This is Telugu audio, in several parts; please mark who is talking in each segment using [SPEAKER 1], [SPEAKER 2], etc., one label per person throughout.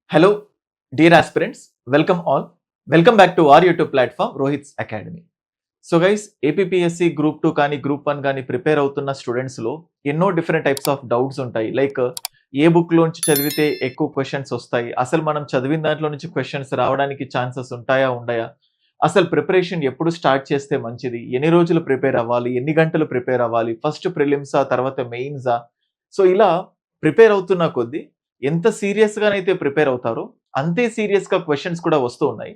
[SPEAKER 1] Hello, dear aspirants. Welcome all. Welcome back to our YouTube platform, Rohit's Academy. So guys APSC group 2 కానీ గ్రూప్ 1 కానీ ప్రిపేర్ అవుతున్న స్టూడెంట్స్లో ఎన్నో డిఫరెంట్ టైప్స్ ఆఫ్ డౌట్స్ ఉంటాయి. లైక్ ఏ బుక్లోంచి చదివితే ఎక్కువ క్వశ్చన్స్ వస్తాయి, అసలు మనం చదివిన దాంట్లో నుంచి క్వశ్చన్స్ రావడానికి ఛాన్సెస్ ఉంటాయా ఉండయా, అసలు ప్రిపరేషన్ ఎప్పుడు స్టార్ట్ చేస్తే మంచిది, ఎన్ని రోజులు ప్రిపేర్ అవ్వాలి, ఎన్ని గంటలు ప్రిపేర్ అవ్వాలి, ఫస్ట్ ప్రిలిమ్సా తర్వాత మెయిన్సా. సో ఇలా ప్రిపేర్ అవుతున్న కొద్దీ ఎంత సీరియస్గానైతే ప్రిపేర్ అవుతారో అంతే సీరియస్గా క్వశ్చన్స్ కూడా వస్తూ ఉన్నాయి.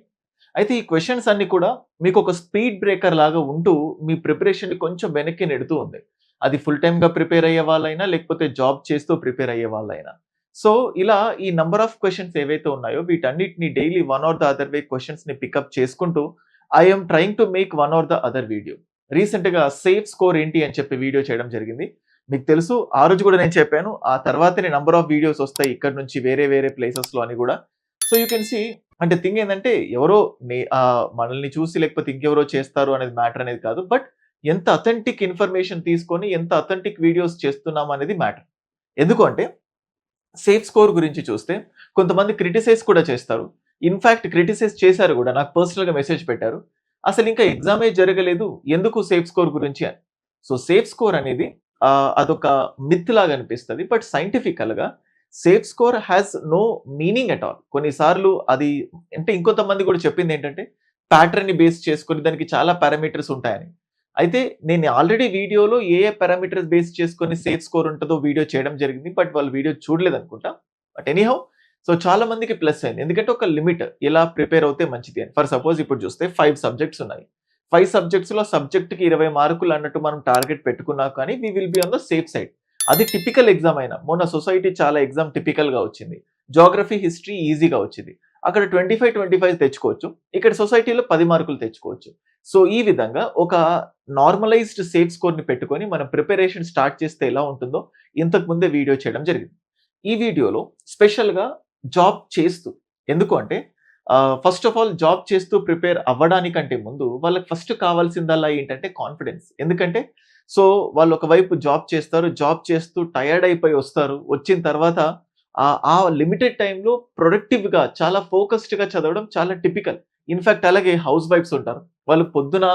[SPEAKER 1] అయితే ఈ క్వశ్చన్స్ అన్ని కూడా మీకు ఒక స్పీడ్ బ్రేకర్ లాగా ఉంటూ మీ ప్రిపరేషన్ని కొంచెం వెనక్కి నెడుతూ ఉంది. అది ఫుల్ టైమ్‌గా ప్రిపేర్ అయ్యే వాళ్ళైనా, లేకపోతే జాబ్ చేస్తూ ప్రిపేర్ అయ్యే వాళ్ళైనా. సో ఇలా ఈ నంబర్ ఆఫ్ క్వశ్చన్స్ ఏవైతే ఉన్నాయో వీటన్నిటిని daily one or the other way క్వశ్చన్స్‌ని పికప్ చేసుకుంటూ I am trying to make one or the other video. రీసెంట్‌గా సేఫ్ స్కోర్ ఏంటి అని చెప్పి వీడియో చేయడం జరిగింది. మీకు తెలుసు ఆ రోజు కూడా నేను చెప్పాను. ఆ తర్వాతనే నంబర్ ఆఫ్ వీడియోస్ వస్తాయి ఇక్కడ నుంచి వేరే వేరే ప్లేసెస్‌లో అని కూడా. సో యూ కెన్ సీ అంటే థింగ్ ఏందంటే ఎవరో మనల్ని చూసి లేకపోతే ఇంకెవరో చేస్తారు అనేది మ్యాటర్ అనేది కాదు. బట్ ఎంత అథెంటిక్ ఇన్ఫర్మేషన్ తీసుకొని ఎంత అథెంటిక్ వీడియోస్ చేస్తున్నాం అనేది మ్యాటర్. ఎందుకు అంటే సేఫ్ స్కోర్ గురించి చూస్తే కొంతమంది క్రిటిసైజ్ కూడా చేస్తారు. ఇన్‌ఫాక్ట్ క్రిటిసైజ్ చేశారు కూడా. నాకు పర్సనల్‌గా మెసేజ్ పెట్టారు. అసలు ఇంకా ఎగ్జామే జరగలేదు, ఎందుకు సేఫ్ స్కోర్ గురించి అని. సో సేఫ్ స్కోర్ అనేది అదొక మిత్ లాగా అనిపిస్తది. బట్ సైంటిఫికల్‌గా safe score has no meaning at all. కొన్నిసార్లు అది అంటే ఇంకొంతమంది కూడా చెప్పిందేంటంటే ప్యాటర్న్‌ని బేస్ చేసుకొని దానికి చాలా పారామీటర్స్ ఉంటాయని. అయితే నేను ఆల్రెడీ వీడియోలో ఏ పారామీటర్స్ బేస్ చేసుకొని సేఫ్ స్కోర్ ఉంటదో వీడియో చేయడం జరిగింది. బట్ వాళ్ళు వీడియో చూడలేదనుకుంటా. బట్ ఎనీహౌ సో చాలా మందికి ప్లస్ అయింది. ఎందుకంటే ఒక లిమిట్ ఎలా ప్రిపేర్ అవుతే మంచిది అని. ఫర్ సపోజ్ ఇప్పుడు చూస్తే 5 సబ్జెక్ట్స్ ఉన్నాయి. 5 సబ్జెక్ట్స్‌లో సబ్జెక్ట్‌కి 20 మార్కులు అన్నట్టు మనం టార్గెట్ పెట్టుకున్నా కానీ we will be on the safe side. అది టిపికల్ ఎగ్జామ్ అయినా. మొన్న సొసైటీ చాలా ఎగ్జామ్ టిపికల్‌గా వచ్చింది. జియోగ్రఫీ, హిస్టరీ ఈజీగా వచ్చింది. అక్కడ 25, 25 తెచ్చుకోవచ్చు. ఇక్కడ సొసైటీలో 10 మార్కులు తెచ్చుకోవచ్చు. సో ఈ విధంగా ఒక నార్మలైజ్డ్ సేఫ్ స్కోర్‌ని పెట్టుకొని మనం ప్రిపరేషన్ స్టార్ట్ చేస్తే ఎలా ఉంటుందో ఇంతకు ముందే వీడియో చేయడం జరిగింది. ఈ వీడియోలో స్పెషల్‌గా జాబ్ చేస్తూ, ఎందుకు అంటే ఫస్ట్ ఆఫ్ ఆల్ జాబ్ చేస్తూ ప్రిపేర్ అవ్వడానికంటే ముందు వాళ్ళకి ఫస్ట్ కావాల్సిందల్లా ఏంటంటే కాన్ఫిడెన్స్. ఎందుకంటే సో వాళ్ళు ఒకవైపు జాబ్ చేస్తారు. జాబ్ చేస్తూ టైర్డ్ అయిపోయి వస్తారు. వచ్చిన తర్వాత ఆ లిమిటెడ్ టైమ్‌లో ప్రొడక్టివ్‌గా చాలా ఫోకస్డ్‌గా చదవడం చాలా టిపికల్. ఇన్‌ఫాక్ట్ అలాగే హౌస్ వైఫ్స్ ఉంటారు. వాళ్ళు పొద్దున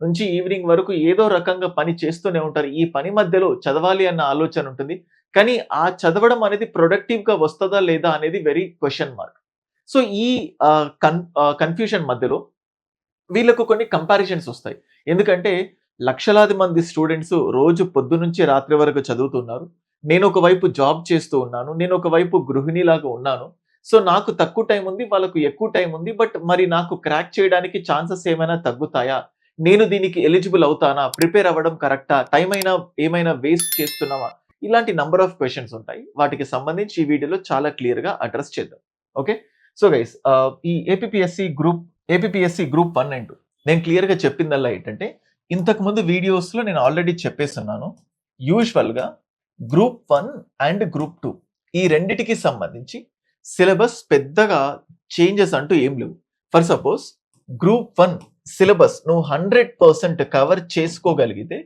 [SPEAKER 1] నుంచి ఈవినింగ్ వరకు ఏదో రకంగా పని చేస్తూనే ఉంటారు. ఈ పని మధ్యలో చదవాలి అన్న ఆలోచన ఉంటుంది. కానీ ఆ చదవడం అనేది ప్రొడక్టివ్‌గా వస్తదా లేదా అనేది వెరీ క్వెషన్ మార్క్. సో ఈ కన్‌ఫ్యూజన్ మధ్యలో వీళ్ళకు కొన్ని కంపారిజన్స్ వస్తాయి. ఎందుకంటే లక్షలాది మంది స్టూడెంట్స్ రోజు పొద్దున్నుంచి రాత్రి వరకు చదువుతున్నారు. నేను ఒకవైపు జాబ్ చేస్తూ ఉన్నాను. నేను ఒకవైపు గృహిణిలాగా ఉన్నాను. సో నాకు తక్కువ టైం ఉంది. వాళ్ళకు ఎక్కువ టైం ఉంది. బట్ మరి నాకు క్రాక్ చేయడానికి ఛాన్సెస్ ఏమైనా తగ్గుతాయా? నేను దీనికి ఎలిజిబుల్ అవుతానా? ప్రిపేర్ అవ్వడం కరెక్టా? టైం అయినా ఏమైనా వేస్ట్ చేస్తున్నామా? ఇలాంటి నంబర్ ఆఫ్ క్వెషన్స్ ఉంటాయి. వాటికి సంబంధించి ఈ వీడియోలో చాలా క్లియర్‌గా అడ్రెస్ చేద్దాం. ఓకే. సో గైస్ ఈ ఏపీఎస్సి గ్రూప్ 1 అండ్ 2 నేను క్లియర్‌గా చెప్పిందల్లా ఏంటంటే ఇంతకుముందు వీడియోస్‌లో నేను ఆల్రెడీ చెప్పేసున్నాను. యూజువల్‌గా గ్రూప్ 1 అండ్ గ్రూప్ 2 ఈ రెండిటికి సంబంధించి సిలబస్ పెద్దగా చేంజెస్ అంటూ ఏం లేవు. ఫర్ సపోజ్ గ్రూప్ 1 సిలబస్ నువ్వు 100% కవర్ చేసుకోగలిగితే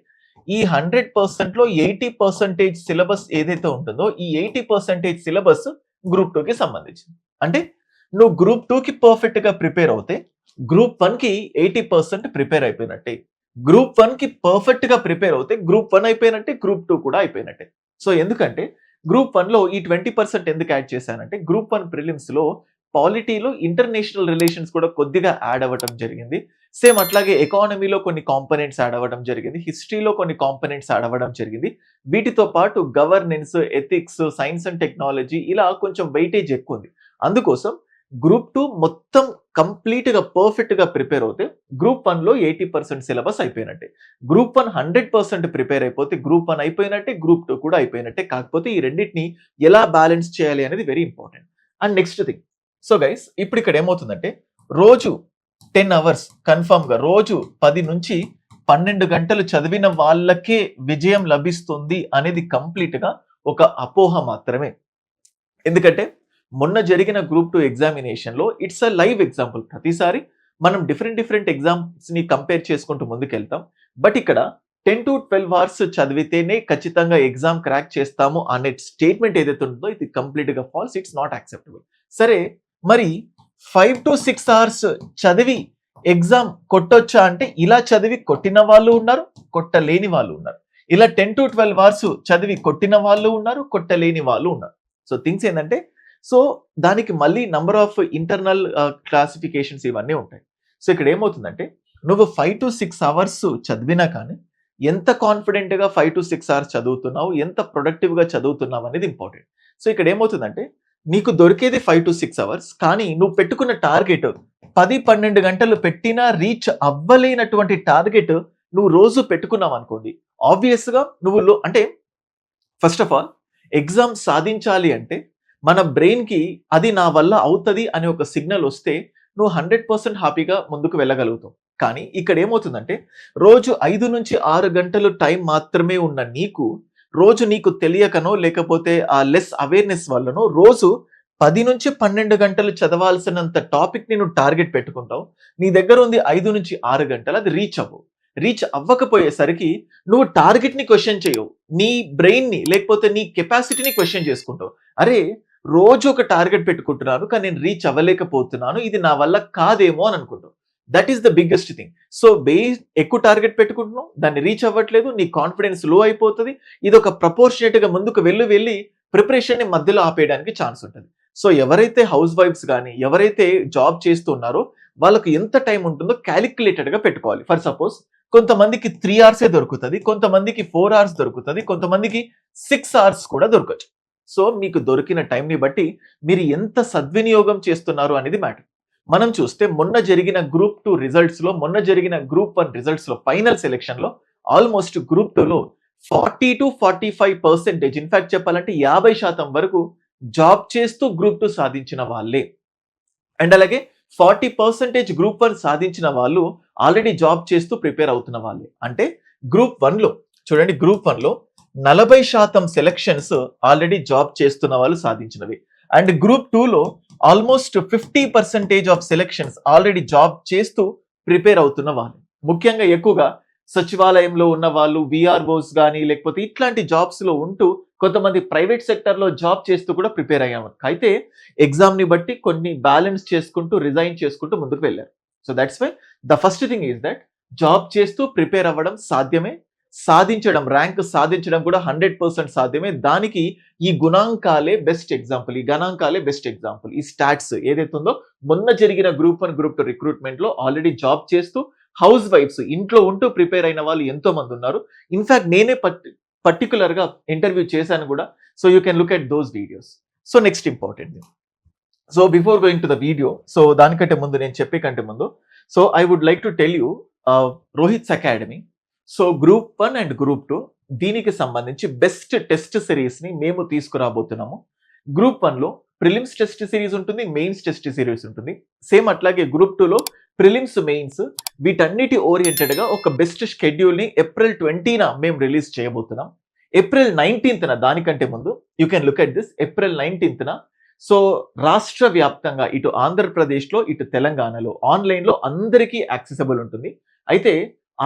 [SPEAKER 1] ఈ 100%లో 80% సిలబస్ ఏదైతే ఉంటుందో ఈ 80% సిలబస్ గ్రూప్ 2కి సంబంధించింది. అంటే నువ్వు గ్రూప్ 2కి పర్ఫెక్ట్‌గా ప్రిపేర్ అవుతే గ్రూప్ 1కి 80% ప్రిపేర్ అయిపోయినట్టే. గ్రూప్ 1కి పర్ఫెక్ట్‌గా ప్రిపేర్ అవుతే గ్రూప్ 1 అయిపోయినట్టే, గ్రూప్ 2 కూడా అయిపోయినట్టే. సో ఎందుకంటే గ్రూప్ 1లో ఈ 20% ఎందుకు యాడ్ చేశానంటే గ్రూప్ 1 ప్రిలిమ్స్‌లో పాలిటీలో ఇంటర్నేషనల్ రిలేషన్స్ కూడా కొద్దిగా యాడ్ అవ్వటం జరిగింది. సేమ్ అట్లాగే ఎకానమీలో కొన్ని కాంపోనెంట్స్ యాడ్ అవ్వడం జరిగింది. హిస్టరీలో కొన్ని కాంపోనెంట్స్ యాడ్ అవ్వడం జరిగింది. వీటితో పాటు governance, ethics, science and technology ఇలా కొంచెం వెయిటేజ్ ఎక్కువుంది. అందుకోసం గ్రూప్ 2 మొత్తం కంప్లీట్‌గా పర్ఫెక్ట్‌గా ప్రిపేర్ అవుతే గ్రూప్ 1లో 80% సిలబస్ అయిపోయినట్టే. గ్రూప్ 1 100% ప్రిపేర్ అయిపోతే గ్రూప్ 1 అయిపోయినట్టే, గ్రూప్ 2 కూడా అయిపోయినట్టే. కాకపోతే ఈ రెండిటిని ఎలా బ్యాలెన్స్ చేయాలి అనేది very important. And next thing. So guys ఇప్పుడు ఇక్కడ ఏమవుతుందంటే రోజు 10 అవర్స్ కన్ఫర్మ్‌గా రోజు 10 నుంచి 12 గంటలు చదివిన వాళ్ళకే విజయం లభిస్తుంది అనేది కంప్లీట్‌గా ఒక అపోహ మాత్రమే. ఎందుకంటే మొన్న జరిగిన గ్రూప్ 2 ఎగ్జామినేషన్‌లో ఇట్స్ ఎ లైవ్ ఎగ్జాంపుల్. ప్రతిసారి మనం డిఫరెంట్ ఎగ్జామ్స్‌ని కంపేర్ చేసుకుంటూ ముందుకెళ్తాం. బట్ ఇక్కడ 10-12 అవర్స్ చదివితేనే ఖచ్చితంగా ఎగ్జామ్ క్రాక్ చేస్తాము అనే స్టేట్మెంట్ ఏదైతే ఉందో ఇది కంప్లీట్‌గా ఫాల్స్. It's not acceptable. సరే, మరి 5 to 6 అవర్స్ చదివి ఎగ్జామ్ కొట్టొచ్చా అంటే, ఇలా చదివి కొట్టిన వాళ్ళు ఉన్నారు, కొట్టలేని వాళ్ళు ఉన్నారు. ఇలా 10 to 12 అవర్స్ చదివి కొట్టిన వాళ్ళు ఉన్నారు, కొట్టలేని వాళ్ళు ఉన్నారు. సో థింగ్స్ ఏంటంటే, సో దానికి మళ్ళీ నంబర్ ఆఫ్ ఇంటర్నల్ క్లాసిఫికేషన్స్ ఇవన్నీ ఉంటాయి. సో ఇక్కడ ఏమవుతుందంటే, నువ్వు 5 to 6 అవర్స్ చదివినా కానీ ఎంత కాన్ఫిడెంట్ గా 5 to 6 అవర్స్ చదువుతున్నావు, ఎంత ప్రొడక్టివ్ గా చదువుతున్నావు అనేది ఇంపార్టెంట్. సో ఇక్కడ ఏమవుతుందంటే, నీకు దొరికేది 5 to 6 అవర్స్, కానీ నువ్వు పెట్టుకున్న టార్గెట్ 10-12 గంటలు పెట్టినా రీచ్ అవ్వలేనటువంటి టార్గెట్ నువ్వు రోజు పెట్టుకున్నావు అనుకోండి, ఆబ్వియస్ గా నువ్వు అంటే ఫస్ట్ ఆఫ్ ఆల్ ఎగ్జామ్ సాధించాలి అంటే మన బ్రెయిన్ కి అది నా వల్ల అవుతుంది అనే ఒక సిగ్నల్ వస్తే నువ్వు 100% హ్యాపీగా ముందుకు వెళ్ళగలుగుతావు. కానీ ఇక్కడ ఏమవుతుందంటే, రోజు 5 నుంచి 6 గంటలు టైం మాత్రమే ఉన్న నీకు, రోజు నీకు తెలియకనో లేకపోతే ఆ లెస్ అవేర్నెస్ వల్లనో రోజు 10 నుంచి 12 గంటలు చదవాల్సినంత టాపిక్ ని నువ్వు టార్గెట్ పెట్టుకుంటావు. నీ దగ్గర ఉంది 5 నుంచి 6 గంటలు, అది రీచ్ అవ్వవు. రీచ్ అవ్వకపోయేసరికి నువ్వు టార్గెట్ ని క్వశ్చన్ చేయవు, నీ బ్రెయిన్ ని లేకపోతే నీ కెపాసిటీని క్వశ్చన్ చేసుకుంటావు. అరే, రోజు ఒక టార్గెట్ పెట్టుకుంటున్నాను కానీ నేను రీచ్ అవ్వలేకపోతున్నాను, ఇది నా వల్ల కాదేమో అని అనుకుంటావు. That is the biggest thing. So ఎక్కువ టార్గెట్ పెట్టుకుంటున్నావు, దాన్ని రీచ్ అవ్వట్లేదు, నీ కాన్ఫిడెన్స్ లో అయిపోతుంది. ఇది ఒక ప్రపోర్షనేట్ గా ముందుకు వెళ్ళి ప్రిపరేషన్ ని మధ్యలో ఆపేయడానికి ఛాన్స్ ఉంటుంది. సో ఎవరైతే హౌస్ వైఫ్స్ కానీ ఎవరైతే జాబ్ చేస్తున్నారో వాళ్ళకు ఎంత టైం ఉంటుందో క్యాలిక్యులేటెడ్ గా పెట్టుకోవాలి. ఫర్ సపోజ్ కొంతమందికి 3 అవర్సే దొరుకుతుంది, కొంతమందికి 4 అవర్స్ దొరుకుతుంది, కొంతమందికి 6 అవర్స్ కూడా దొరకచ్చు. సో మీకు దొరికిన టైంని బట్టి మీరు ఎంత సద్వినియోగం చేస్తున్నారు అనేది మ్యాటర్. మనం చూస్తే మొన్న జరిగిన గ్రూప్ 2 రిజల్ట్స్ లో, మొన్న జరిగిన గ్రూప్ 1 రిజల్ట్స్ లో, ఫైనల్ సెలెక్షన్ లో ఆల్మోస్ట్ గ్రూప్ 2 లో 40 to 45% ఇన్ఫాక్ట్ చెప్పాలంటే 50% వరకు జాబ్ చేస్తూ గ్రూప్ 2 సాధించిన వాళ్ళే. అండ్ అలాగే 40% గ్రూప్ 1 సాధించిన వాళ్ళు ఆల్రెడీ జాబ్ చేస్తూ ప్రిపేర్ అవుతున్న వాళ్ళే. అంటే గ్రూప్ 1 లో చూడండి, గ్రూప్ 1 లో 40% సెలెక్షన్స్ ఆల్రెడీ జాబ్ చేస్తున్న వాళ్ళు సాధించినవి. అండ్ గ్రూప్ 2 లో almost 50% of selections already job చేస్తూ ప్రిపేర్ అవుతున్న వాళ్ళు. ముఖ్యంగా ఎక్కువగా సచివాలయంలో ఉన్న వాళ్ళు, విఆర్ఓస్ కానీ లేకపోతే ఇట్లాంటి జాబ్స్ లో ఉంటూ కొంతమంది ప్రైవేట్ సెక్టర్ లో జాబ్ చేస్తూ కూడా ప్రిపేర్ అయ్యాము. అయితే ఎగ్జామ్ ని బట్టి కొన్ని బ్యాలెన్స్ చేసుకుంటూ రిజైన్ చేసుకుంటూ ముందుకు వెళ్ళారు. So that's why the first thing is that job చేస్తూ ప్రిపేర్ అవ్వడం సాధ్యమే, సాధించడం, ర్యాంక్ సాధించడం కూడా 100% సాధ్యమే. దానికి ఈ గుణాంకాలే బెస్ట్ ఎగ్జాంపుల్, ఈ గణాంకాలే బెస్ట్ ఎగ్జాంపుల్. ఈ స్టాట్స్ ఏదైతే ఉందో, మొన్న జరిగిన గ్రూప్ 1 గ్రూప్ 2 రిక్రూట్మెంట్ లో ఆల్రెడీ జాబ్ చేస్తూ హౌస్ వైఫ్స్ ఇంట్లో ఉంటూ ప్రిపేర్ అయిన వాళ్ళు ఎంతో మంది ఉన్నారు. ఇన్ఫాక్ట్ నేనే పర్టికులర్ గా ఇంటర్వ్యూ చేశాను కూడా. So you can look at those videos. So next important thing, so before going to the video, so దానికంటే ముందు నేను చెప్పే కంటే ముందు, so I would like to tell you Rohit's Academy. So group 1 and group 2 దీనికి సంబంధించి బెస్ట్ టెస్ట్ సిరీస్ ని మేము తీసుకురాబోతున్నాము. గ్రూప్ 1 లో ప్రిలిమ్స్ టెస్ట్ సిరీస్ ఉంటుంది, మెయిన్స్ టెస్ట్ సిరీస్ ఉంటుంది. సేమ్ అట్లాగే గ్రూప్ 2 లో ప్రిలిమ్స్, మెయిన్స్ వీటన్నిటి ఓరియంటెడ్ గా ఒక బెస్ట్ షెడ్యూల్ ని April 20న మేము రిలీజ్ చేయబోతున్నాం. April 19న, దానికంటే ముందు you can look at this, April 19న సో రాష్ట్ర వ్యాప్తంగా ఇటు ఆంధ్రప్రదేశ్లో ఇటు తెలంగాణలో ఆన్లైన్లో అందరికీ యాక్సెసిబుల్ ఉంటుంది. అయితే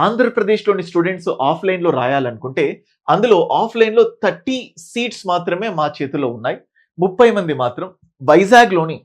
[SPEAKER 1] ఆంధ్రప్రదేశ్లోని స్టూడెంట్స్ ఆఫ్లైన్లో రాయాలనుకుంటే అందులో ఆఫ్లైన్లో 30 సీట్స్ మాత్రమే మా చేతిలో ఉన్నాయి. 30 మంది మాత్రం వైజాగ్లోని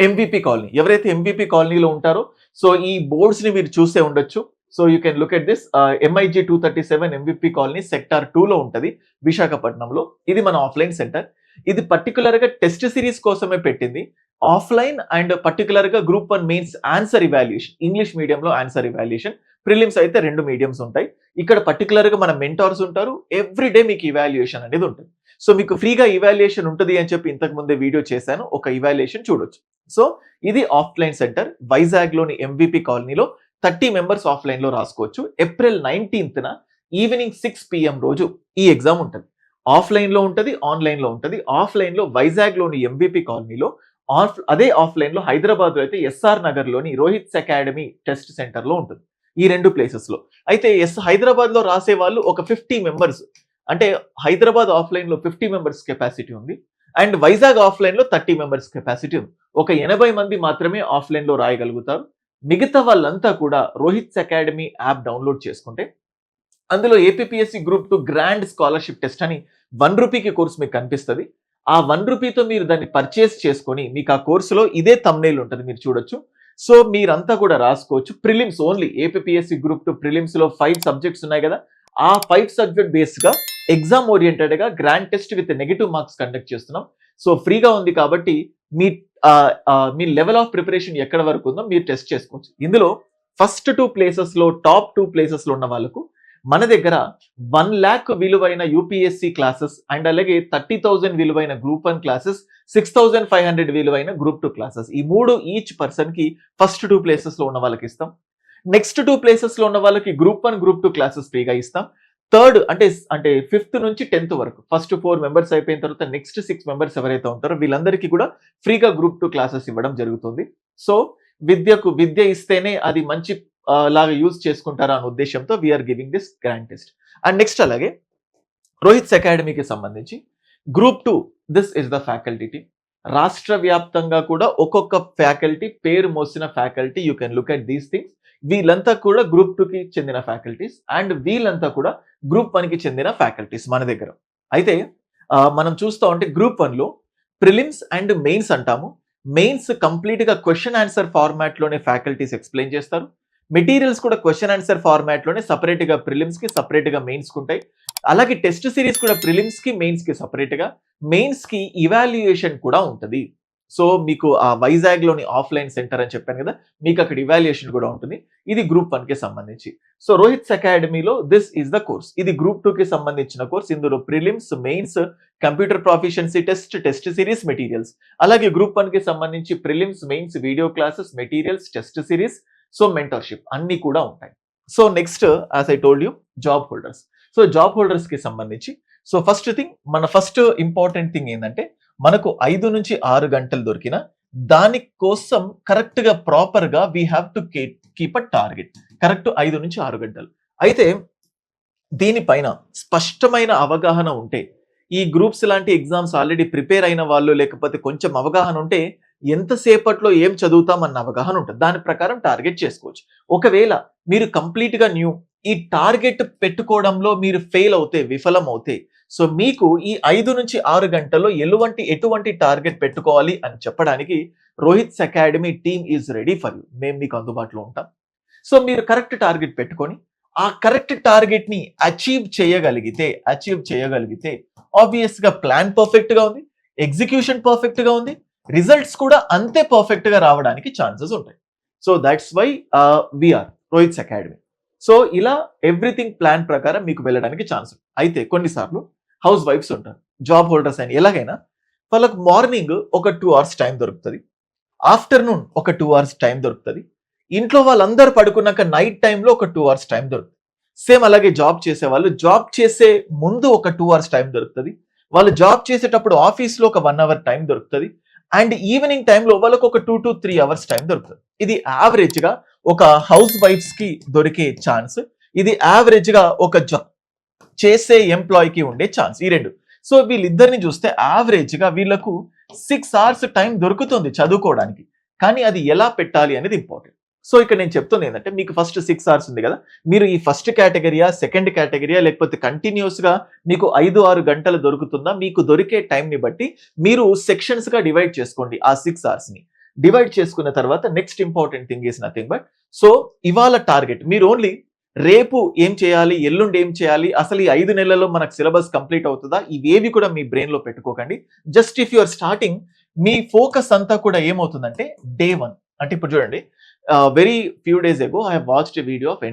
[SPEAKER 1] ఎంవిపి కాలనీ, ఎవరైతే ఎంవిపి కాలనీలో ఉంటారో, సో ఈ బోర్డ్స్ ని మీరు చూసే ఉండొచ్చు. So you can look at this, MIG 237 MVP colony sector 2 లో ఉంటుంది, విశాఖపట్నంలో. ఇది మన ఆఫ్లైన్ సెంటర్. ఇది పర్టికులర్ గా టెస్ట్ సిరీస్ కోసమే పెట్టింది, ఆఫ్లైన్ అండ్ పర్టికులర్ గా group 1 mains answer evaluation, English మీడియంలో ఆన్సర్ ఇవాల్యుయేషన్, ప్రిలిమ్స్ అయితే 2 మీడియంస్ ఉంటాయి. ఇక్కడ పర్టికులర్ గా మన మెంటార్స్ ఉంటారు, ఎవ్రీ డే మీకు ఇవాల్యుయేషన్ అనేది ఉంటుంది. సో మీకు ఫ్రీగా ఇవాల్యుయేషన్ ఉంటుంది అని చెప్పి ఇంతకు ముందే వీడియో చేశాను, ఒక ఇవాల్యుయేషన్ చూడొచ్చు. సో ఇది ఆఫ్లైన్ సెంటర్ వైజాగ్ లోని ఎంవిపి కాలనీలో 30 మెంబర్స్ ఆఫ్లైన్ లో రాసుకోవచ్చు. April 19న ఈవినింగ్ 6 PM రోజు ఈ ఎగ్జామ్ ఉంటుంది. ఆఫ్లైన్ లో ఉంటుంది, ఆన్లైన్ లో ఉంటుంది. ఆఫ్లైన్ లో వైజాగ్ లోని ఎంవిపి కాలనీలో, అదే ఆఫ్లైన్ లో హైదరాబాద్ లో అయితే SR నగర్ లోని రోహిత్స్ అకాడమీ టెస్ట్ సెంటర్ లో ఉంటుంది. ఈ 2 ప్లేసెస్ లో. అయితే హైదరాబాద్ లో రాసే వాళ్ళు ఒక 50 మెంబర్స్, అంటే హైదరాబాద్ ఆఫ్లైన్ లో 50 మెంబర్స్ కెపాసిటీ ఉంది అండ్ వైజాగ్ ఆఫ్లైన్ లో 30 మెంబర్స్ కెపాసిటీ ఉంది. ఒక 80 మంది మాత్రమే ఆఫ్లైన్ లో రాయగలుగుతారు. మిగతా వాళ్ళంతా కూడా రోహిత్స్ అకాడమీ యాప్ డౌన్లోడ్ చేసుకుంటే అందులో APPSC group 2 grand scholarship test అని ₹1 కోర్స్ మీకు కనిపిస్తుంది. ఆ 1 రూపీతో మీరు దాన్ని పర్చేస్ చేసుకొని మీకు ఆ కోర్సులో ఇదే థంబ్‌నెయిల్ ఉంటుంది మీరు చూడొచ్చు. సో మీరంతా కూడా రాసుకోవచ్చు. ప్రిలిమ్స్ ఓన్లీ ఏపీపీఎస్సీ గ్రూప్ 2 ప్రిలిమ్స్‌లో 5 సబ్జెక్ట్స్ ఉన్నాయి కదా! ఆ 5 సబ్జెక్ట్ బేస్డ్‌గా ఎగ్జామ్ ఓరియెంటెడ్‌గా grand test with negative marks conduct చేస్తున్నాం. సో ఫ్రీగా ఉంది కాబట్టి మీ మీ లెవెల్ ఆఫ్ ప్రిపరేషన్ ఎక్కడ వరకు ఉందో మీరు టెస్ట్ చేసుకోవచ్చు. ఇందులో ఫస్ట్ 2 ప్లేసెస్‌లో టాప్ 2 ప్లేసెస్‌లో ఉన్న వాళ్ళకు మన దగ్గర 1,00,000 విలువైన యూపీఎస్సీ క్లాసెస్ అండ్ అలాగే 30,000 విలువైన గ్రూప్ 1 క్లాసెస్, 6,500 విలువైన గ్రూప్ 2 క్లాసెస్. ఈ 3 ఈచ్ పర్సన్‌కి ఫస్ట్ 2 ప్లేసెస్‌లో ఉన్న వాళ్ళకి ఇస్తాం. నెక్స్ట్ 2 ప్లేసెస్‌లో ఉన్న వాళ్ళకి గ్రూప్ 1, గ్రూప్ 2 క్లాసెస్ ఫ్రీగా ఇస్తాం. థర్డ్ అంటే ఫిఫ్త్ నుంచి 10th వరకు ఫస్ట్ 4 మెంబర్స్ అయిపోయిన తర్వాత నెక్స్ట్ 6 మెంబర్స్ ఎవరైతే ఉంటారో వీళ్ళందరికీ కూడా ఫ్రీగా గ్రూప్ 2 క్లాసెస్ ఇవ్వడం జరుగుతుంది. సో విద్య ఇస్తేనే అది మంచి లాగా యూజ్ చేసుకుంటారా అనే ఉద్దేశంతో we are giving this grand test. And next అలాగే రోహిత్స్ అకాడమీకి సంబంధించి group 2 this is the faculty team. రాష్ట్ర వ్యాప్తంగా కూడా ఒక్కొక్క ఫ్యాకల్టీ పేరు మోసిన faculty. You can look at these things. వీళ్ళంతా కూడా గ్రూప్ 2కి చెందిన ఫ్యాకల్టీస్ అండ్ వీళ్ళంతా కూడా గ్రూప్ 1కి చెందిన ఫ్యాకల్టీస్ మన దగ్గర. అయితే మనం చూస్తూ ఉంటే గ్రూప్ 1లో ప్రిలిమ్స్ అండ్ మెయిన్స్ అంటాము. మెయిన్స్ కంప్లీట్ గా క్వశ్చన్ ఆన్సర్ ఫార్మాట్ లోనే ఫ్యాకల్టీస్ ఎక్స్ప్లెయిన్ చేస్తారు. మెటీరియల్స్ కూడా క్వశ్చన్ ఆన్సర్ ఫార్మాట్ లోనే సపరేట్ గా ప్రిలిమ్స్ కి సపరేట్ గా మెయిన్స్ కి ఉంటాయి. అలాగే టెస్ట్ సిరీస్ కూడా ప్రిలిమ్స్ కి మెయిన్స్ కి సపరేట్ గా, మెయిన్స్ కి ఇవాల్యుయేషన్ కూడా ఉంటది. సో మీకు ఆ వైజాగ్ లోని ఆఫ్లైన్ సెంటర్ అని చెప్పాను కదా, మీకు అక్కడ ఇవాల్యుయేషన్ కూడా ఉంటుంది. ఇది గ్రూప్ 1 కి సంబంధించి. సో రోహిత్స్ అకాడమీలో దిస్ ఇస్ ద కోర్స్. ఇది గ్రూప్ 2 కి సంబంధించిన కోర్స్. ఇందులో prelims, mains, computer proficiency test series, materials. అలాగే గ్రూప్ 1 కి సంబంధించి prelims, mains, video classes, materials, test series, so mentorship అన్ని కూడా ఉంటాయి. So next as I told you job holders. So job holders కి సంబంధించి సో ఫస్ట్ థింగ్ మన ఫస్ట్ ఇంపార్టెంట్ థింగ్ ఏంటంటే మనకు 5 నుంచి 6 గంటలు దొరికిన దాని కోసం కరెక్ట్ గా ప్రాపర్ గా we have to keep a target. Correct 5 నుంచి 6 గంటలు. అయితే దీనిపైన స్పష్టమైన అవగాహన ఉంటే ఈ గ్రూప్స్ లాంటి ఎగ్జామ్స్ ఆల్రెడీ ప్రిపేర్ అయిన వాళ్ళు లేకపోతే కొంచెం అవగాహన ఉంటే ఎంతసేపట్లో ఏం చదువుతాం అన్న అవగాహన ఉంటుంది. దాని ప్రకారం టార్గెట్ చేసుకోవచ్చు. ఒకవేళ మీరు కంప్లీట్ గా న్యూ ఈ టార్గెట్ పెట్టుకోవడంలో మీరు ఫెయిల్ అవుతే, విఫలం అవుతే, సో మీకు ఈ 5 నుంచి 6 గంటల్లో ఎటువంటి టార్గెట్ పెట్టుకోవాలి అని చెప్పడానికి Rohit's academy team is ready for you. మేము మీకు అందుబాటులో ఉంటాం. సో మీరు కరెక్ట్ టార్గెట్ పెట్టుకొని ఆ కరెక్ట్ టార్గెట్ ని అచీవ్ చేయగలిగితే ఆబ్వియస్ గా ప్లాన్ పర్ఫెక్ట్ గా ఉంది, ఎగ్జిక్యూషన్ పర్ఫెక్ట్ గా ఉంది, రిజల్ట్స్ కూడా అంతే పర్ఫెక్ట్ గా రావడానికి ఛాన్సెస్ ఉంటాయి. So that's why we are Rohit's Academy. So ఇలా ఎవ్రీథింగ్ ప్లాన్ ప్రకారం మీకు వెళ్ళడానికి ఛాన్స్ ఉంది. అయితే కొన్నిసార్లు హౌస్ వైఫ్స్ ఉంటారు, జాబ్ హోల్డర్స్ అయిన ఎలాగైనా వాళ్ళకు మార్నింగ్ ఒక 2 hours టైం దొరుకుతుంది, ఆఫ్టర్నూన్ ఒక 2 hours టైం దొరుకుతుంది, ఇంట్లో వాళ్ళందరూ పడుకున్నాక నైట్ టైంలో ఒక 2 hours టైం దొరుకుతుంది. సేమ్ అలాగే జాబ్ చేసే వాళ్ళు జాబ్ చేసే ముందు ఒక 2 hours టైం దొరుకుతుంది, వాళ్ళు జాబ్ చేసేటప్పుడు ఆఫీస్లో ఒక 1 hour టైం దొరుకుతుంది, అండ్ ఈవినింగ్ టైంలో వాళ్ళకు ఒక 2 to 3 hours టైం దొరుకుతుంది. ఇది యావరేజ్ గా ఒక హౌస్ వైఫ్స్ కి దొరికే ఛాన్స్. ఇది యావరేజ్ గా ఒక జాబ్ చేసే ఎంప్లాయీకి ఉండే ఛాన్స్. ఈ రెండు. సో వీళ్ళిద్దరిని చూస్తే యావరేజ్ గా వీళ్ళకు 6 hours టైం దొరుకుతుంది చదువుకోవడానికి. కానీ అది ఎలా పెట్టాలి అనేది ఇంపార్టెంట్. సో ఇక్కడ నేను చెప్తుంది ఏంటంటే మీకు ఫస్ట్ 6 hours ఉంది కదా, మీరు ఈ ఫస్ట్ కేటగిరియా, సెకండ్ కేటగిరియా, లేకపోతే కంటిన్యూస్ గా మీకు 5-6 గంటలు దొరుకుతుందా, మీకు దొరికే టైం ని బట్టి మీరు సెక్షన్స్ గా డివైడ్ చేసుకోండి. ఆ 6 hours ని డివైడ్ చేసుకున్న తర్వాత next important thing is nothing but so ఇవాళ టార్గెట్ మీరు ఓన్లీ రేపు ఏం చేయాలి, ఎల్లుండి ఏం చేయాలి, అసలు ఈ 5 నెలల్లో మనకు సిలబస్ కంప్లీట్ అవుతుందా, ఇవేవి కూడా మీ బ్రెయిన్ లో పెట్టుకోకండి. Just if you are starting, మీ ఫోకస్ అంతా కూడా ఏమవుతుందంటే డే 1. అంటే ఇప్పుడు చూడండి, very few days ago I have watched a video of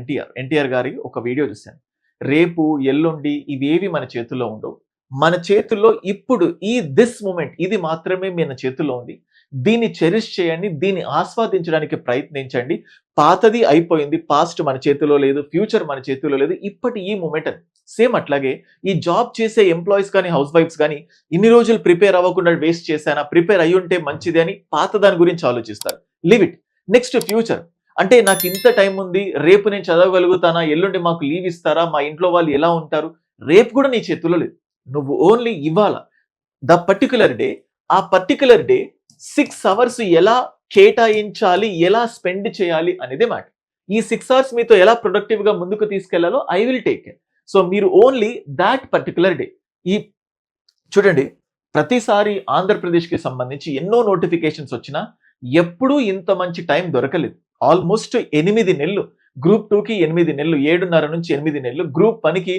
[SPEAKER 1] NTR గారి ఒక వీడియో చూశాను. రేపు ఎల్లుండి ఇవేవి మన చేతుల్లో ఉండవు. మన చేతుల్లో ఇప్పుడు ఈ దిస్ మూమెంట్ ఇది మాత్రమే మన చేతుల్లో ఉంది. దీన్ని చెరిష్ చేయండి, దీన్ని ఆస్వాదించడానికి ప్రయత్నించండి. పాతది అయిపోయింది, పాస్ట్ మన చేతిలో లేదు, ఫ్యూచర్ మన చేతిలో లేదు, ఇప్పటి ఈ మూమెంట్ అని. సేమ్ అట్లాగే ఈ జాబ్ చేసే ఎంప్లాయీస్ కానీ హౌస్ వైఫ్స్ కానీ ఇన్ని రోజులు ప్రిపేర్ అవ్వకుండా వేస్ట్ చేశానా, ప్రిపేర్ అయ్యి ఉంటే మంచిది అని పాత దాని గురించి ఆలోచిస్తారు. Live it. నెక్స్ట్ ఫ్యూచర్ అంటే నాకు ఇంత టైం ఉంది, రేపు నేను చదవగలుగుతానా, ఎల్లుండి మాకు లీవ్ ఇస్తారా, మా ఇంట్లో వాళ్ళు ఎలా ఉంటారు, రేపు కూడా నీ చేతుల్లో లేదు. నువ్వు ఓన్లీ ఇవాళ ద పర్టికులర్ డే, ఆ పర్టికులర్ డే 6 hours ఎలా కేటాయించాలి, ఎలా స్పెండ్ చేయాలి అనేది మ్యాటర్. ఈ 6 hours మీతో ఎలా ప్రొడక్టివ్ గా ముందుకు తీసుకెళ్లాలో I will take care. So మీరు ఓన్లీ దాట్ పర్టికులర్ డే. ఈ చూడండి ప్రతిసారి ఆంధ్రప్రదేశ్కి సంబంధించి ఎన్నో నోటిఫికేషన్స్ వచ్చినా ఎప్పుడూ ఇంత మంచి టైం దొరకలేదు. ఆల్మోస్ట్ 8 నెలలు, గ్రూప్ 2కి 8 నెలలు, 7.5 నుంచి 8 నెలలు, గ్రూప్ 1కి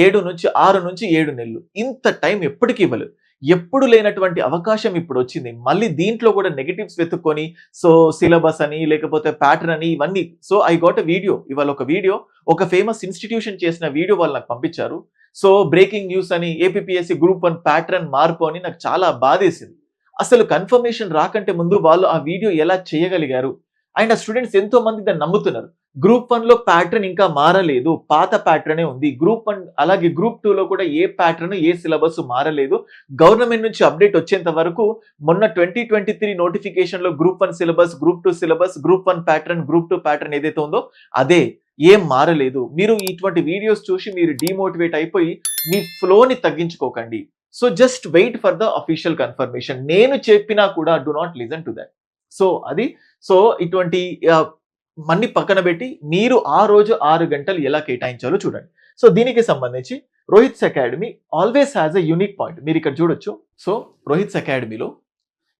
[SPEAKER 1] 6 నుంచి 7 నెలలు. ఇంత టైం ఎప్పటికి ఇవ్వలేదు. ఎప్పుడు లేనటువంటి అవకాశం ఇప్పుడు వచ్చింది. మళ్ళీ దీంట్లో కూడా నెగెటివ్స్ వెతుక్కొని సో సిలబస్ అని లేకపోతే ప్యాటర్న్ అని ఇవన్నీ. So I got a video, ఇవాళ ఒక వీడియో, ఒక ఫేమస్ ఇన్స్టిట్యూషన్ చేసిన వీడియో వాళ్ళు నాకు పంపించారు. సో బ్రేకింగ్ న్యూస్ అని ఏపీపీఎస్సీ గ్రూప్ 1 ప్యాటర్న్ మార్పు అని నాకు చాలా బాధేసింది. అసలు కన్ఫర్మేషన్ రాకంటే ముందు వాళ్ళు ఆ వీడియో ఎలా చేయగలిగారు? అండ్ ఆ స్టూడెంట్స్ ఎంతో మంది దాన్ని నమ్ముతున్నారు. గ్రూప్ 1లో ప్యాటర్న్ ఇంకా మారలేదు, పాత ప్యాటర్నే ఉంది. గ్రూప్ 1 అలాగే గ్రూప్ 2లో కూడా ఏ ప్యాటర్న్, ఏ సిలబస్ మారలేదు. గవర్నమెంట్ నుంచి అప్డేట్ వచ్చేంత వరకు మొన్న 2023 నోటిఫికేషన్ లో group 1 syllabus, group 2 syllabus, group 1 pattern, group 2 pattern ఏదైతే ఉందో అదే, ఏం మారలేదు. మీరు ఇటువంటి వీడియోస్ చూసి మీరు డిమోటివేట్ అయిపోయి మీ ఫ్లోని తగ్గించుకోకండి. So just wait for the official confirmation. నేను చెప్పినా కూడా do not listen to that. So అది, సో ఇటువంటి మన్ని పక్కన పెట్టి మీరు ఆ రోజు 6 గంటలు ఎలా కేటాయించాలో చూడండి. సో దీనికి సంబంధించి Rohit's academy always has a unique point. మీరు ఇక్కడ చూడొచ్చు. సో రోహిత్స్ అకాడమీలో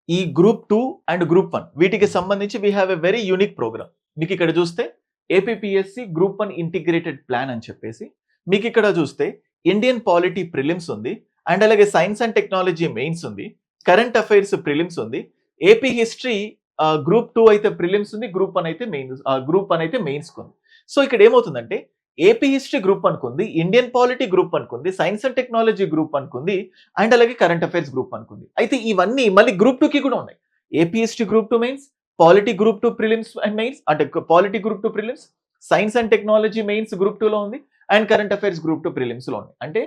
[SPEAKER 1] ఈ గ్రూప్ 2 అండ్ గ్రూప్ 1 వీటికి సంబంధించి we have a very unique programme. మీకు ఇక్కడ చూస్తే ఏపీపీఎస్సీ గ్రూప్ 1 ఇంటిగ్రేటెడ్ ప్లాన్ అని చెప్పేసి, మీకు ఇక్కడ చూస్తే ఇండియన్ పాలిటీ ప్రిలిమ్స్ ఉంది, అండ్ అలాగే సైన్స్ అండ్ టెక్నాలజీ మెయిన్స్ ఉంది, కరెంట్ అఫైర్స్ ప్రిలిమ్స్ ఉంది, ఏపీ హిస్టరీ గ్రూప్ 2 అయితే ప్రిలిమ్స్ ఉంది, గ్రూప్ 1 అయితే మెయిన్స్ ఉంది. సో ఇక్కడ ఏమవుతుందంటే ఏపీ హిస్టరీ గ్రూప్ 1 ఉంది, ఇండియన్ పాలిటీ గ్రూప్ 1 ఉంది, సైన్స్ అండ్ టెక్నాలజీ గ్రూప్ 1 ఉంది, అండ్ అలాగే కరెంట్ అఫైర్స్ గ్రూప్ 1 ఉంది. అయితే ఇవన్నీ మళ్ళీ గ్రూప్ 2కి కూడా ఉన్నాయి. AP history group 2 mains, polity group 2 prelims and mains, అంటే polity group 2 prelims, science and technology mains group 2లో ఉంది, and current affairs group 2 prelims లో ఉంది. అంటే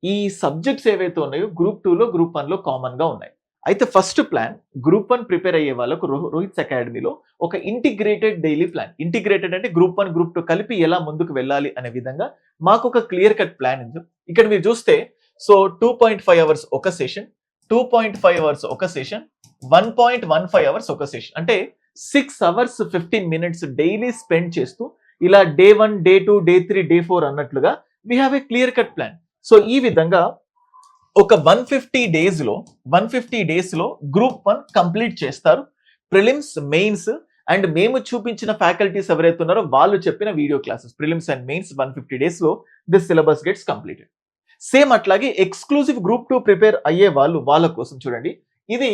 [SPEAKER 1] ఈ సబ్జెక్ట్స్ ఏవైతే ఉన్నాయో గ్రూప్ 2లో గ్రూప్ 1లో కామన్ గా ఉన్నాయి. అయితే ఫస్ట్ ప్లాన్ గ్రూప్ 1 ప్రిపేర్ అయ్యే వాళ్ళకు రోహిత్స్ అకాడమీలో ఒక ఇంటిగ్రేటెడ్ డైలీ ప్లాన్. ఇంటిగ్రేటెడ్ అంటే గ్రూప్ 1 గ్రూప్ 2 కలిపి ఎలా ముందుకు వెళ్ళాలి అనే విధంగా మాకు ఒక క్లియర్ కట్ ప్లాన్ ఉంది. ఇక్కడ మీరు చూస్తే సో 2.5 అవర్స్ ఒక సెషన్, 2.5 అవర్స్ ఒక సెషన్, 1.15 అవర్స్ ఒక సెషన్, అంటే 6 అవర్స్ 15 మినిట్స్ డైలీ స్పెండ్ చేస్తూ ఇలా డే 1, డే 2, డే 3, డే 4 అన్నట్లుగా we have a clear cut plan. So ఈ విధంగా ఒక 150 డేస్ లో గ్రూప్ 1 కంప్లీట్ చేస్తారు. ప్రిలిమ్స్, మెయిన్స్ అండ్ మేము చూపించిన ఫ్యాకల్టీస్ ఎవరైతే ఉన్నారో వాళ్ళు చెప్పిన video classes, prelims and mains 150 days లో this syllabus gets completed. Same అట్లాగే ఎక్స్క్లూజివ్ గ్రూప్ 2 ప్రిపేర్ అయ్యే వాళ్ళ కోసం చూడండి, ఇది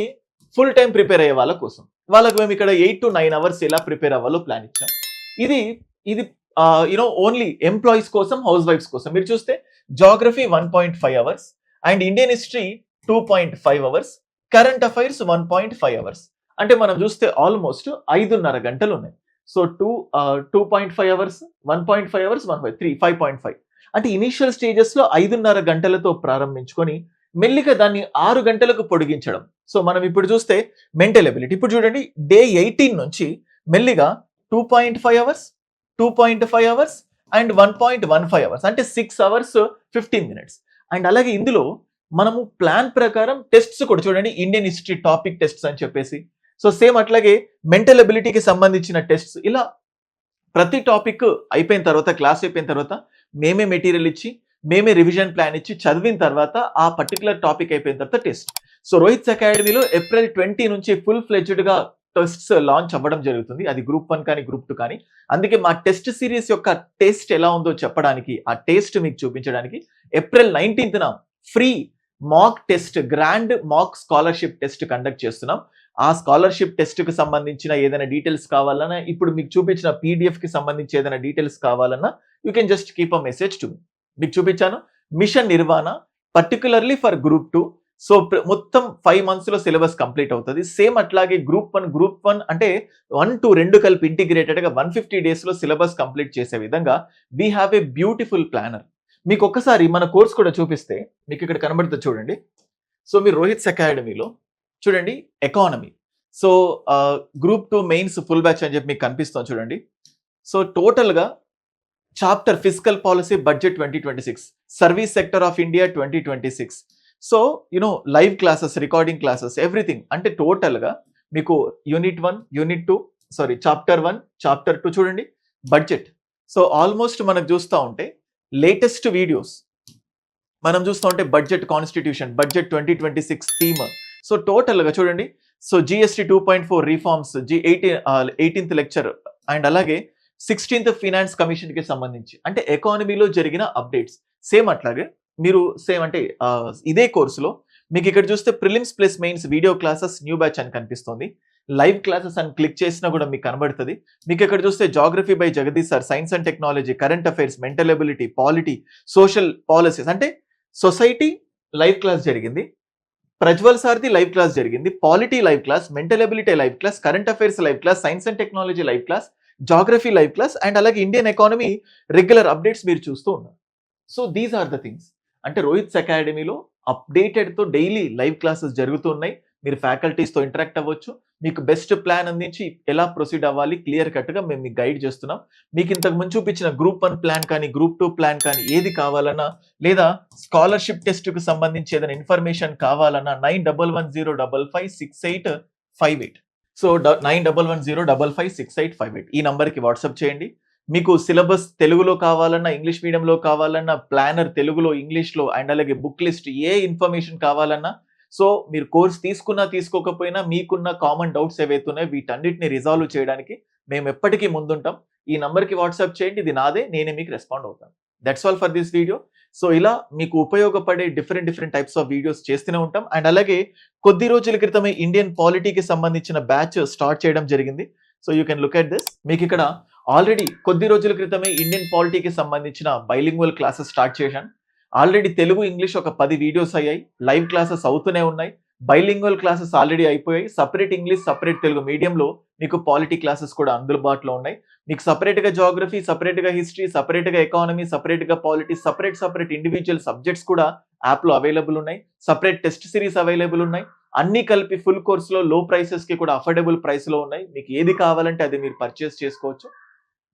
[SPEAKER 1] ఫుల్ టైం ప్రిపేర్ అయ్యే వాళ్ళ కోసం. వాళ్ళకి మేము ఇక్కడ 8 to 9 అవర్స్ ఎలా ప్రిపేర్ అవ్వాలో ప్లాన్ ఇచ్చాం. ఇది ఓన్లీ ఎంప్లాయీస్ కోసం, హౌస్ వైఫ్స్ కోసం. మీరు చూస్తే geography 1.5 hours, and Indian history 2.5 hours, current affairs 1.5 hours. అంటే మనం చూస్తే ఆల్మోస్ట్ 5.5 గంటలు ఉన్నాయి. So 2.5 hours, 1.5 hours, 5.5. అంటే ఇనిషియల్ స్టేజెస్ లో 5.5 గంటలతో ప్రారంభించుకొని మెల్లిగా దాన్ని 6 గంటలకు పొడిగించడం. సో మనం ఇప్పుడు చూస్తే మెంటల్ ఎబిలిటీ, ఇప్పుడు చూడండి డే 18 నుంచి మెల్లిగా 2.5 అవర్స్, 2.5 అవర్స్ అండ్ 1.15 అవర్స్, అంటే 6 అవర్స్ 15 మినిట్స్. అండ్ అలాగే ఇందులో మనము ప్లాన్ ప్రకారం టెస్ట్స్ కూడా చూడండి, ఇండియన్ హిస్టరీ టాపిక్ టెస్ట్స్ అని చెప్పేసి, సో సేమ్ అట్లాగే మెంటల్ ఎబిలిటీకి సంబంధించిన టెస్ట్స్, ఇలా ప్రతి టాపిక్ అయిపోయిన తర్వాత, క్లాస్ అయిపోయిన తర్వాత మేమే మెటీరియల్ ఇచ్చి, మేమే రివిజన్ ప్లాన్ ఇచ్చి చదివిన తర్వాత ఆ పర్టికులర్ టాపిక్ అయిపోయిన తర్వాత టెస్ట్. సో రోహిత్స్ అకాడమీలో ఏప్రిల్ 20 నుంచి ఫుల్ ఫ్లెడ్జ్డ్ గా టెస్ట్స్ లాంచ్ అవ్వడం జరుగుతుంది. అది గ్రూప్ 1 కానీ గ్రూప్ 2 కానీ. అందుకే మా టెస్ట్ సిరీస్ యొక్క టెస్ట్ ఎలా ఉందో చెప్పడానికి, ఆ టెస్ట్ మీకు చూపించడానికి ఏప్రిల్ 19న free mock test, grand mock scholarship test conduct చేస్తున్నాం. ఆ స్కాలర్షిప్ టెస్ట్ కి సంబంధించిన ఏదైనా డీటెయిల్స్ కావాలన్నా, ఇప్పుడు మీకు చూపించిన పీడిఎఫ్ కి సంబంధించి ఏదైనా డీటెయిల్స్ కావాలన్నా you can just keep a message to me. మీకు చూపించాను mission Nirvana particularly for group 2. So మొత్తం 5 months లో సిలబస్ కంప్లీట్ అవుతుంది. సేమ్ అట్లాగే గ్రూప్ 1 అంటే 1 to 2 కలిపి ఇంటిగ్రేటెడ్ గా 150 డేస్ లో సిలబస్ కంప్లీట్ చేసే విధంగా we have a beautiful planner. మీకు ఒక్కసారి మన కోర్స్ కూడా చూపిస్తే మీకు ఇక్కడ కనబడుతుంది చూడండి. సో మీరు రోహిత్స్ అకాడమీలో చూడండి economy, so group 2 mains full batch అని చెప్పి మీకు కనిపిస్తాం చూడండి. సో టోటల్ గా chapter physical policy budget 2026, service sector of India 2026. So live classes, recording classes, everything. అంటే టోటల్ గా మీకు యూనిట్ 1, యూనిట్ 2, చాప్టర్ 1, చాప్టర్ 2 చూడండి, బడ్జెట్. సో ఆల్మోస్ట్ మనకు చూస్తూ ఉంటే లేటెస్ట్ వీడియోస్ మనం చూస్తూ ఉంటే budget constitution, budget 2026 theme. So టోటల్గా చూడండి, so GST 2.4 reforms, eighteenth lecture and అలాగే 16th ఫినాన్స్ కమిషన్ కి సంబంధించి అంటే ఎకానమీలో జరిగిన అప్డేట్స్. సేమ్ అట్లాగే మీరు సేమ్ అంటే ఇదే కోర్సులో మీకు ఇక్కడ చూస్తే prelims plus mains video classes new batch అని కనిపిస్తుంది. లైవ్ క్లాసెస్ అని క్లిక్ చేసినా కూడా మీకు కనబడుతుంది. మీకు ఇక్కడ చూస్తే geography by Jagdish sir, science and technology, current affairs, mental ability, polity, social policies అంటే సొసైటీ లైవ్ క్లాస్ జరిగింది, ప్రజ్వల్ సార్ది లైవ్ క్లాస్ జరిగింది, polity live class, mental ability live class, current affairs live class, science and technology live class, geography live class and అలాగే ఇండియన్ ఎకానమీ రెగ్యులర్ అప్డేట్స్ మీరు చూస్తూ ఉన్నారు. So these are the things. అంటే రోహిత్స్ అకాడమీలో అప్డేటెడ్తో డైలీ లైవ్ క్లాసెస్ జరుగుతున్నాయి. మీరు ఫ్యాకల్టీస్తో ఇంటరాక్ట్ అవ్వచ్చు. మీకు బెస్ట్ ప్లాన్ అందించి ఎలా ప్రొసీడ్ అవ్వాలి క్లియర్ కట్గా మేము మీకు గైడ్ చేస్తున్నాం. మీకు ఇంతకు ముందు చూపించిన గ్రూప్ 1 ప్లాన్ కానీ, గ్రూప్ 2 ప్లాన్ కానీ ఏది కావాలన్నా, లేదా స్కాలర్షిప్ టెస్ట్కు సంబంధించి ఏదైనా ఇన్ఫర్మేషన్ కావాలన్నా 9110556858. సో 9110556858 ఈ నంబర్కి వాట్సాప్ చేయండి. మీకు సిలబస్ తెలుగులో కావాలన్నా, ఇంగ్లీష్ మీడియంలో కావాలన్నా, ప్లానర్ తెలుగులో, ఇంగ్లీష్లో అండ్ అలాగే బుక్ లిస్ట్ ఏ ఇన్ఫర్మేషన్ కావాలన్నా, సో మీరు కోర్స్ తీసుకున్నా తీసుకోకపోయినా మీకున్న కామన్ డౌట్స్ ఏవైతే ఉన్నాయో వీటన్నిటిని రిజాల్వ్ చేయడానికి మేము ఎప్పటికీ ముందుంటాం. ఈ నంబర్కి వాట్సాప్ చేయండి, ఇది నాదే, నేనే మీకు రెస్పాండ్ అవుతాను. That's all for this video. So ఇలా మీకు ఉపయోగపడే డిఫరెంట్ టైప్స్ ఆఫ్ వీడియోస్ చేస్తూనే ఉంటాం. అండ్ అలాగే కొద్ది రోజుల క్రితమే ఇండియన్ పాలిటీకి సంబంధించిన బ్యాచ్ స్టార్ట్ చేయడం జరిగింది. So you can look at this. మీకు ఇక్కడ ఆల్రెడీ కొద్ది రోజుల క్రితమే ఇండియన్ పాలిటీకి సంబంధించిన బైలింగ్వల్ క్లాసెస్ స్టార్ట్ చేశాను. ఆల్రెడీ తెలుగు, ఇంగ్లీష్ ఒక 10 వీడియోస్ అయ్యాయి. లైవ్ క్లాసెస్ అవుతూనే ఉన్నాయి. బైలింగ్వల్ క్లాసెస్ ఆల్రెడీ అయిపోయాయి. సపరేట్ ఇంగ్లీష్, సపరేట్ తెలుగు మీడియంలో మీకు పాలిటీ క్లాసెస్ కూడా అందుబాటులో ఉన్నాయి. మీకు సపరేట్గా జాగ్రఫీ, సపరేట్గా హిస్టరీ, సపరేట్గా ఎకానమీ, సపరేట్గా పాలిటీ, సపరేట్ ఇండివిజువల్ సబ్జెక్ట్స్ కూడా యాప్లో అవైలబుల్ ఉన్నాయి. సపరేట్ టెస్ట్ సిరీస్ అవైలబుల్ ఉన్నాయి. అన్ని కలిపి ఫుల్ కోర్సులో లో ప్రైసెస్కి కూడా అఫోర్డబుల్ ప్రైస్లో ఉన్నాయి. మీకు ఏది కావాలంటే అది మీరు పర్చేస్ చేసుకోవచ్చు.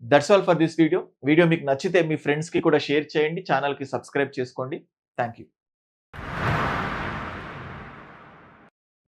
[SPEAKER 1] That's all for this video. Video మీకు నచ్చితే మీ ఫ్రెండ్స్కి కూడా షేర్ చేయండి, ఛానల్కి సబ్స్క్రైబ్ చేసుకోండి. Thank you.